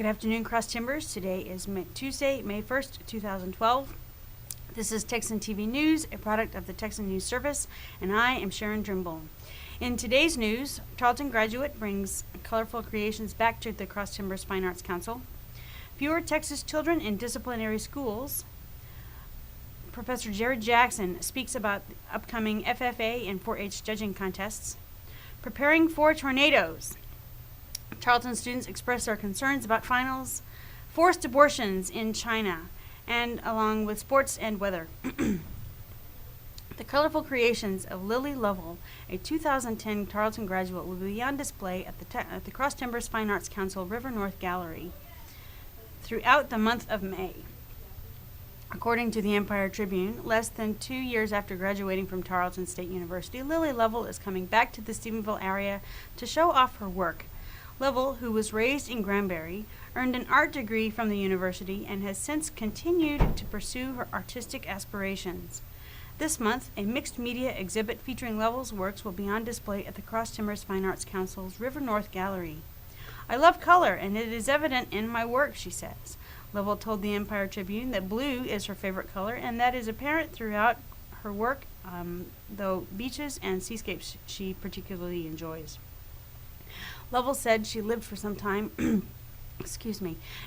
Good afternoon, Cross Timbers. Today is Tuesday, May 1st, 2012. This is Texan TV News, a product of the Texan News Service, and I am Sharon Trimble. In today's news, Tarleton graduate brings colorful creations back to the Cross Timbers Fine Arts Council. Fewer Texas children in disciplinary schools. Professor Jared Jackson speaks about the upcoming FFA and 4-H judging contests. Preparing for tornadoes. Tarleton students express their concerns about finals, forced abortions in China, and along with sports and weather. The colorful creations of Lily Lovell, a 2010 Tarleton graduate, will be on display at the Cross Timbers Fine Arts Council River North Gallery throughout the month of May. According to the Empire Tribune, less than 2 years after graduating from Tarleton State University, Lily Lovell is coming back to the Stephenville area to show off her work. Lovell, who was raised in Granbury, earned an art degree from the university and has since continued to pursue her artistic aspirations. This month, a mixed media exhibit featuring Lovell's works will be on display at the Cross Timbers Fine Arts Council's River North Gallery. "I love color, and it is evident in my work," she says. Lovell told the Empire Tribune that blue is her favorite color, and that is apparent throughout her work, though beaches and seascapes she particularly enjoys. Lovell said she lived for some time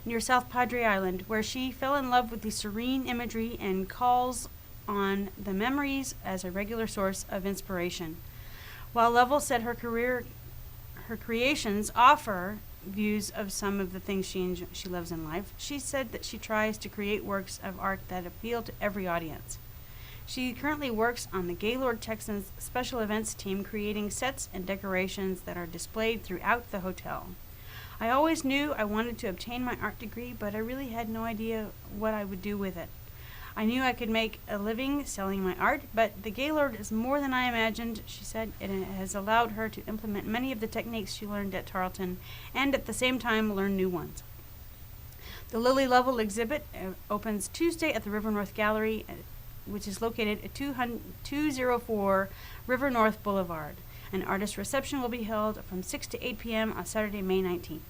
near South Padre Island, where she fell in love with the serene imagery and calls on the memories as a regular source of inspiration. While Lovell said her creations offer views of some of the things she loves in life, she said that she tries to create works of art that appeal to every audience. She currently works on the Gaylord Texans special events team, creating sets and decorations that are displayed throughout the hotel. "I always knew I wanted to obtain my art degree, but I really had no idea what I would do with it. I knew I could make a living selling my art, but the Gaylord is more than I imagined," she said. "It has allowed her to implement many of the techniques she learned at Tarleton and at the same time learn new ones." The Lily Lovell exhibit opens Tuesday at the River North Gallery, which is located at 204 River North Boulevard. An artist reception will be held from 6 to 8 p.m. on Saturday, May 19th.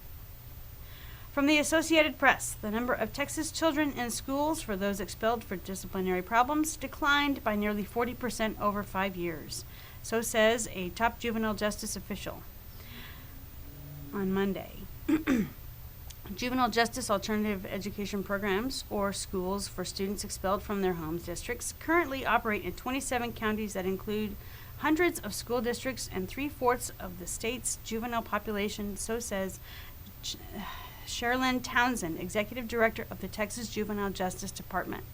From the Associated Press, the number of Texas children in schools for those expelled for disciplinary problems declined by nearly 40% over 5 years. So says a top juvenile justice official on Monday. Juvenile Justice Alternative Education Programs, or schools for students expelled from their home districts, currently operate in 27 counties that include hundreds of school districts and 3/4 of the state's juvenile population, so says Sherilyn Townsend, Executive Director of the Texas Juvenile Justice Department.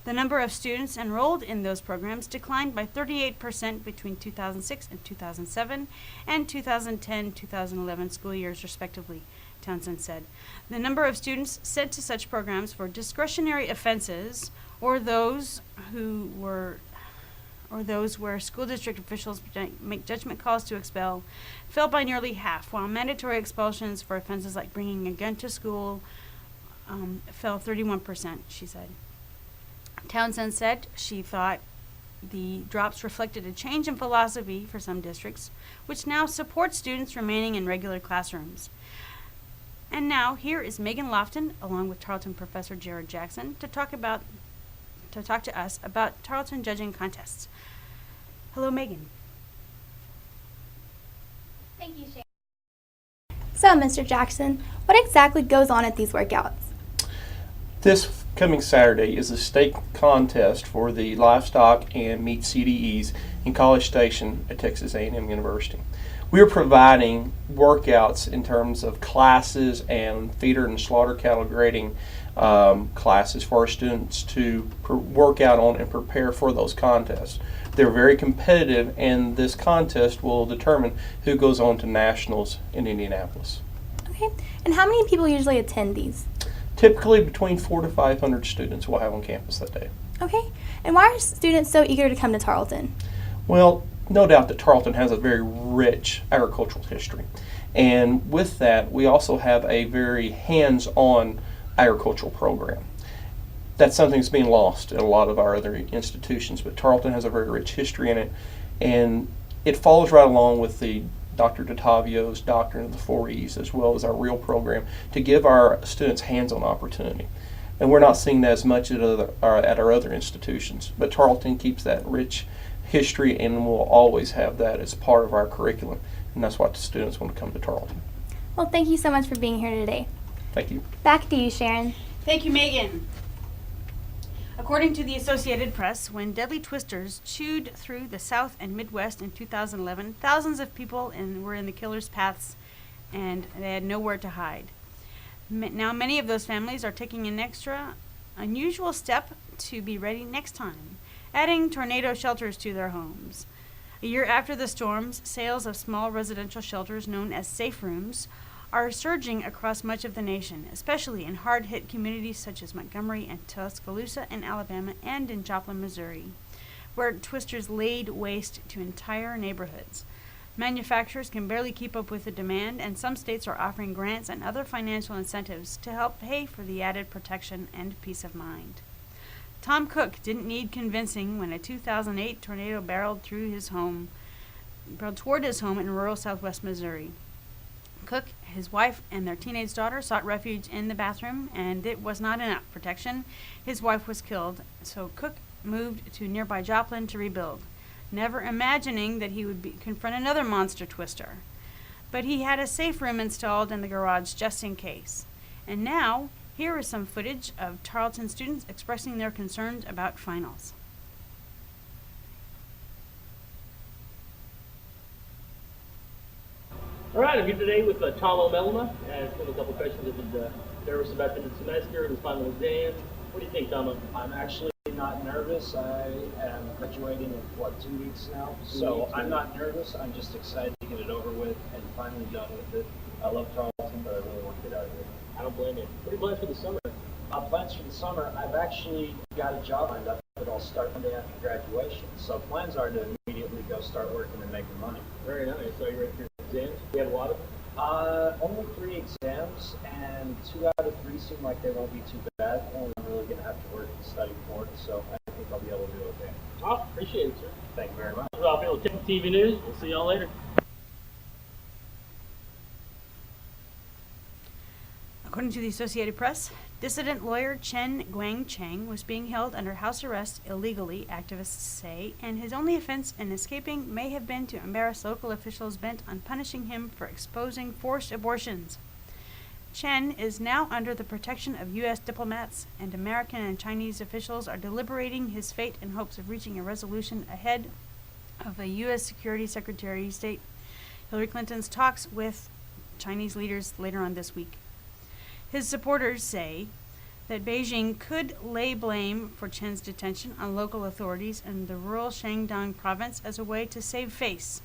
The number of students enrolled in those programs declined by 38% between 2006 and 2007 and 2010-2011 school years, respectively, Townsend said. The number of students sent to such programs for discretionary offenses or those where school district officials make judgment calls to expel fell by nearly half, while mandatory expulsions for offenses like bringing a gun to school fell 31%, she said. Townsend said she thought the drops reflected a change in philosophy for some districts, which now support students remaining in regular classrooms. And now, here is Megan Lofton, along with Tarleton Professor Jared Jackson, to talk to us about Tarleton judging contests. Hello, Megan. Thank you, Sharon. So, Mr. Jackson, what exactly goes on at these workouts? This coming Saturday is a state contest for the livestock and meat CDEs in College Station at Texas A&M University. We're providing workouts in terms of classes and feeder and slaughter cattle grading classes for our students to work out on and prepare for those contests. They're very competitive, and this contest will determine who goes on to nationals in Indianapolis. Okay, and how many people usually attend these? Typically between 400 to 500 students we'll have on campus that day. Okay, and why are students so eager to come to Tarleton? Well, no doubt that Tarleton has a very rich agricultural history. And with that, we also have a very hands-on agricultural program. That's something that's being lost in a lot of our other institutions, but Tarleton has a very rich history in it, and it follows right along with the Dr. DeTavio's Doctrine of the Four E's, as well as our REAL program, to give our students hands-on opportunity. And we're not seeing that as much at our other institutions, but Tarleton keeps that rich history and will always have that as part of our curriculum, and that's why the students want to come to Tarleton. Well, thank you so much for being here today. Thank you. Back to you, Sharon. Thank you, Megan. According to the Associated Press, when deadly twisters chewed through the South and Midwest in 2011, thousands of people were in the killer's paths, and they had nowhere to hide. Now, many of those families are taking an extra unusual step to be ready next time, adding tornado shelters to their homes. A year after the storms, sales of small residential shelters known as safe rooms are surging across much of the nation, especially in hard-hit communities such as Montgomery and Tuscaloosa in Alabama and in Joplin, Missouri, where twisters laid waste to entire neighborhoods. Manufacturers can barely keep up with the demand, and some states are offering grants and other financial incentives to help pay for the added protection and peace of mind. Tom Cook didn't need convincing when a 2008 tornado barreled toward his home in rural southwest Missouri. Cook, his wife, and their teenage daughter sought refuge in the bathroom, and it was not enough protection. His wife was killed, so Cook moved to nearby Joplin to rebuild, never imagining that he would confront another monster twister. But he had a safe room installed in the garage just in case. And now, here is some footage of Tarleton students expressing their concerns about finals. All right, I'm here today with Tom O'Melma. Asked him a couple questions. If he's nervous about the semester, his final exam. What do you think, Tom? I'm actually not nervous. I am graduating in, 2 weeks now? So I'm not nervous. I'm just excited to get it over with and finally done with it. I love Tarleton, but I really want to get out of here. I don't blame you. What are your plans for the summer? Plans for the summer, I've actually got a job lined up that I'll start Monday after graduation. So plans are to immediately go start working and making money. Very nice. So you ready for your exams? Do you have a lot of them? Only 3 exams, and 2 out of 3 seem like they won't be too bad. Only I'm really going to have to work and study for it, so I think I'll be able to do okay. Oh, appreciate it, sir. Thank you very much. Ralph Hill, Texan TV News. We'll see y'all later. According to the Associated Press, dissident lawyer Chen Guangcheng was being held under house arrest illegally, activists say, and his only offense in escaping may have been to embarrass local officials bent on punishing him for exposing forced abortions. Chen is now under the protection of U.S. diplomats, and American and Chinese officials are deliberating his fate in hopes of reaching a resolution ahead of a U.S. Security Secretary of State Hillary Clinton's talks with Chinese leaders later on this week. His supporters say that Beijing could lay blame for Chen's detention on local authorities in the rural Shandong province as a way to save face.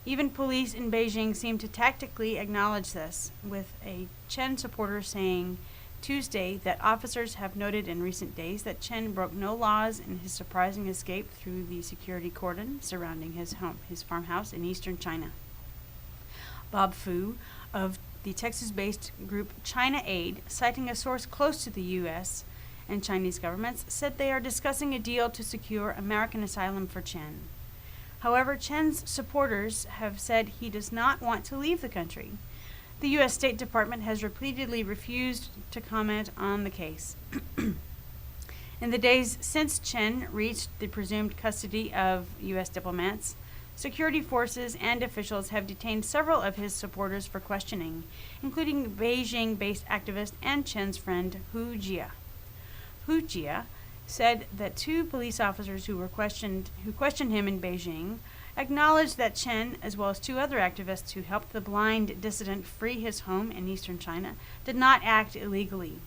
Even police in Beijing seem to tactically acknowledge this, with a Chen supporter saying Tuesday that officers have noted in recent days that Chen broke no laws in his surprising escape through the security cordon surrounding his farmhouse in eastern China. Bob Fu of the Texas-based group China Aid, citing a source close to the U.S. and Chinese governments, said they are discussing a deal to secure American asylum for Chen. However, Chen's supporters have said he does not want to leave the country. The U.S. State Department has repeatedly refused to comment on the case. In the days since Chen reached the presumed custody of U.S. diplomats, security forces and officials have detained several of his supporters for questioning, including Beijing-based activist and Chen's friend Hu Jia. Hu Jia said that 2 police officers who questioned him in Beijing acknowledged that Chen, as well as 2 other activists who helped the blind dissident free his home in eastern China, did not act illegally.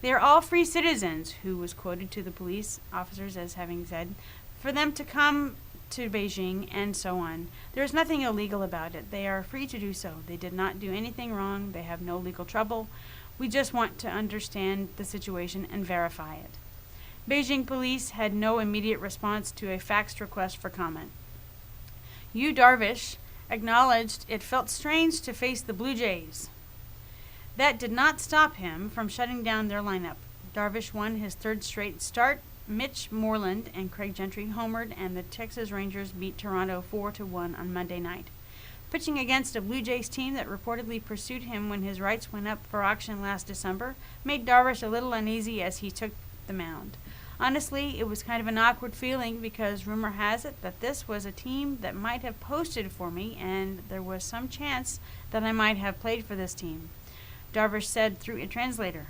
They are all free citizens, Hu was quoted to the police officers as having said, for them to come to Beijing and so on. There is nothing illegal about it. They are free to do so. They did not do anything wrong. They have no legal trouble. We just want to understand the situation and verify it. Beijing police had no immediate response to a faxed request for comment. Yu Darvish acknowledged it felt strange to face the Blue Jays. That did not stop him from shutting down their lineup. Darvish won his 3rd straight start. Mitch Moreland and Craig Gentry homered, and the Texas Rangers beat Toronto 4-1 on Monday night. Pitching against a Blue Jays team that reportedly pursued him when his rights went up for auction last December made Darvish a little uneasy as he took the mound. Honestly, it was kind of an awkward feeling because rumor has it that this was a team that might have posted for me and there was some chance that I might have played for this team, Darvish said through a translator.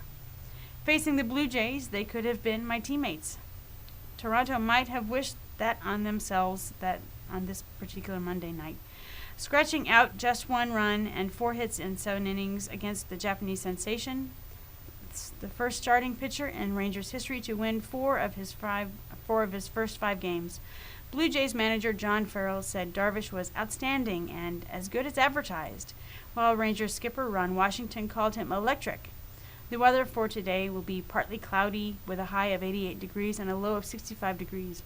Facing the Blue Jays, they could have been my teammates. Toronto might have wished that on themselves that on this particular Monday night. Scratching out just 1 run and 4 hits in 7 innings against the Japanese sensation, it's the first starting pitcher in Rangers history to win 4 of his first 5 games. Blue Jays manager John Farrell said Darvish was outstanding and as good as advertised, while Rangers skipper Ron Washington called him electric. The weather for today will be partly cloudy with a high of 88 degrees and a low of 65 degrees.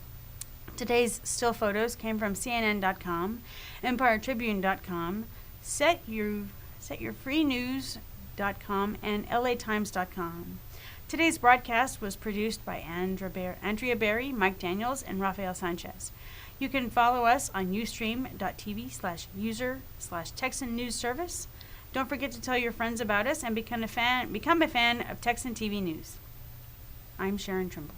Today's still photos came from CNN.com, EmpireTribune.com, SetYourFreeNews.com, and LATimes.com. Today's broadcast was produced by Andrea Berry, Mike Daniels, and Rafael Sanchez. You can follow us on ustream.tv/user/Texan News Service. Don't forget to tell your friends about us and become a fan of Texan TV News. I'm Sharon Trimble.